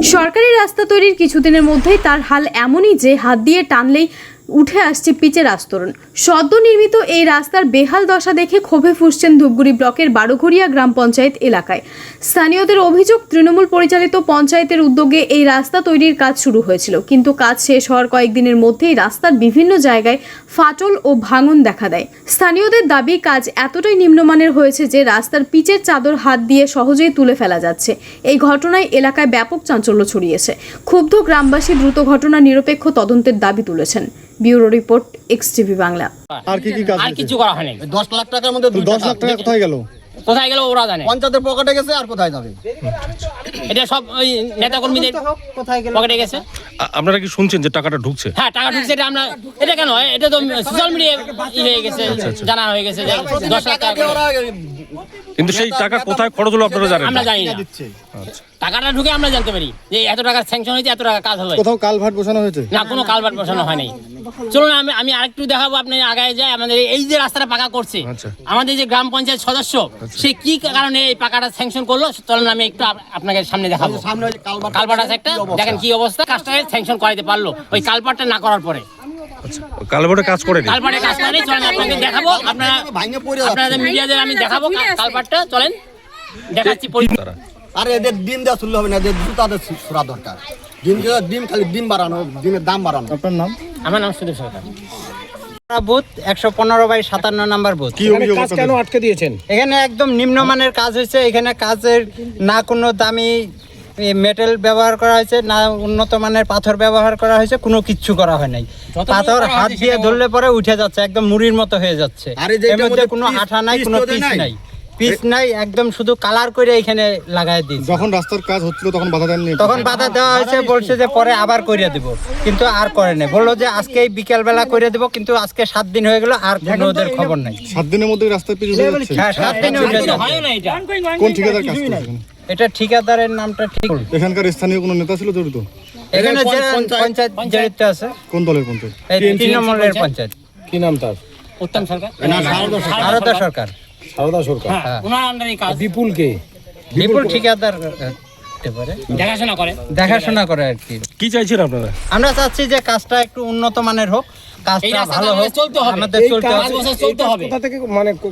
সরকারি রাস্তা তৈরির কিছুদিনের মধ্যেই তার হাল এমনই যে হাত দিয়ে টানলেই উঠে আসছে পিচের আস্তরণ। সদ্য নির্মিত এই রাস্তার বেহাল দশা দেখে ক্ষোভে ফুঁসছেন ধূপগুড়ি ব্লকের বারোঘরিয়া গ্রাম পঞ্চায়েত এলাকায়। স্থানীয়দের অভিযোগ, তৃণমূল পরিচালিত পঞ্চায়েতের উদ্যোগে এই রাস্তা তৈরির কাজ শুরু হয়েছিল, কিন্তু কাজ শেষ হওয়ার কয়েকদিনের মধ্যেই রাস্তার বিভিন্ন জায়গায় ফাটল ও ভাঙন দেখা দেয়। স্থানীয়দের দাবি, কাজ এতটাই নিম্নমানের হয়েছে যে রাস্তার পিচের চাদর হাত দিয়ে সহজেই তুলে ফেলা যাচ্ছে। এই ঘটনায় এলাকায় ব্যাপক চাঞ্চল্য ছড়িয়েছে। ক্ষুব্ধ গ্রামবাসী দ্রুত ঘটনা নিরপেক্ষ তদন্তের দাবি তুলেছেন। Bureau report, XTV Bangla. আর কি কাজ? আর কিছু করা হয়নি। 10 লাখ টাকার মধ্যে 10 লাখ টাকা কোথায় গেল? কোথায় গেল ওরা জানে। পঞ্চায়েতের পকেটে গেছে, আর কোথায় যাবে? এটা সব ওই নেতা কর্মীদের পকেটে গেছে। আপনারা কি শুনছেন যে টাকাটা ঢুকছে? হ্যাঁ, টাকা ঢুকছে। এটা আমরা, এটা কেন হয়? এটা তো সোশ্যাল মিডিয়ায় হয়ে গেছে, জানা হয়ে গেছে যে 10 লাখ টাকা। কিন্তু সেই টাকা কোথায় খরচ হলো আপনারা জানেন? আমরা জানি না। টাকাটা ঢুকে আমরা জানতে পারি যে এত টাকা স্যাংশন হয়েছে, এত টাকা কাজ হবে। কোথাও কালভার্ট বসানো হয়েছে? না, কোনো কালভার্ট বসানো হয়নি। চলুন আমি আরেকটু দেখাবো। আপনি আগায় যায়, আমাদের এই যে রাস্তাটা পাকা করছে, আমাদের যে গ্রাম পঞ্চায়েত সদস্য, সে কি কারণে এই পাকাটা স্যাংশন করলো, চলুন আমি একটু আপনাকে সামনে দেখাবো। কালভার্ট আছে একটা, দেখেন কি অবস্থা। কাজটা স্যাংশন করাইতে পারলো ওই কালভার্টটা না করার পরে। কালভার্টে কাজ করেনি? কালভার্টে কাজ করেনি। চলেন আপনাকে দেখাবো। আপনাদের মিডিয়াদের আমি দেখাবো কালভার্টটা। চলেন দেখাচ্ছি। আরে এদের ডিম দেওয়া শুরু হবে না, এদের জুতাদের সুরা দরকার। ডিম খালি ডিম বাড়ানো, ডিমের দাম বাড়ানো। আপনার নাম? আমার নাম সুদীপ সরকার। বুথ 115/57 নম্বর বুথ। কি অভিযোগ? কাজ কেন আটকে দিয়েছেন? এখানে একদম নিম্নমানের কাজ হয়েছে। এখানে কাজের না কোনো দামি মেটেল ব্যবহার করা হয়েছে, না উন্নত মানের পাথর ব্যবহার করা হয়েছে, কোনো কিচ্ছু করা হয় নাই। পাথর হাত দিয়ে ধরলে পরে উঠে যাচ্ছে, একদম মুড়ির মতো হয়ে যাচ্ছে। এর মধ্যে কোনো আঠা নাই, কোনো পিচ নাই, পিচ নাই, একদম শুধু কালার করে এখানে লাগাই দিয়েছে। যখন রাস্তার কাজ হচ্ছিল তখন বাধা দেননি? তখন বাধা দেওয়া হয়েছে, বলছে যে পরে আবার করে দেব, কিন্তু আর করে নাই। বললো যে আজকে বিকেল বেলা করে দেব, কিন্তু আজকে 7 দিন হয়ে গেল, আর কোনো ওদের খবর নাই। 7 দিনের মধ্যে রাস্তার পিচ উঠে যাচ্ছে? হ্যাঁ, 7 দিনে উঠে যাচ্ছে। কোন ঠিকাদার কাজ করছে? এটা ঠিকাদারের নামটা ঠিক। এখানকার স্থানীয় কোনো নেতা ছিল জড়িত? এখানে যে পঞ্চায়েত জড়িত আছে। কোন দলের পঞ্চায়েত? এই তৃণমূলের পঞ্চায়েত। কি নাম তার? উত্তম সরকার। সারদা সরকার। সারদা সরকার। হ্যাঁ, ওনার আন্ডারে কাজ। বিপুল কে? বিপুল ঠিকাদার দেখাশোনা করে আর কি। কি চাইছেন আপনারা? আমরা চাচ্ছি যে কাজটা একটু উন্নত মানের হোক, কাজটা ভালো হোক, আমাদের চলতে হবে।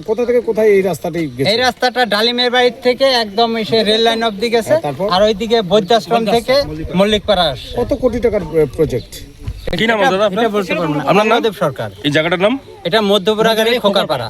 কোথা থেকে কোথায় এই রাস্তাটি গেছে? এই রাস্তাটা ডালিমের বাড়ি থেকে একদম এসে রেল লাইন অবধি গেছে, আর ওইদিকে বৈদ্যাশ্রম থেকে মল্লিকপাড়া আসে। কত কোটি টাকার প্রজেক্ট? কি নাম দাদা আপনার? এটা বলতে পারবো না। আপনার নাম? দেব সরকার। এই জায়গাটার নাম? এটা মধ্যপুরাগাড়ি খোকাপাড়া।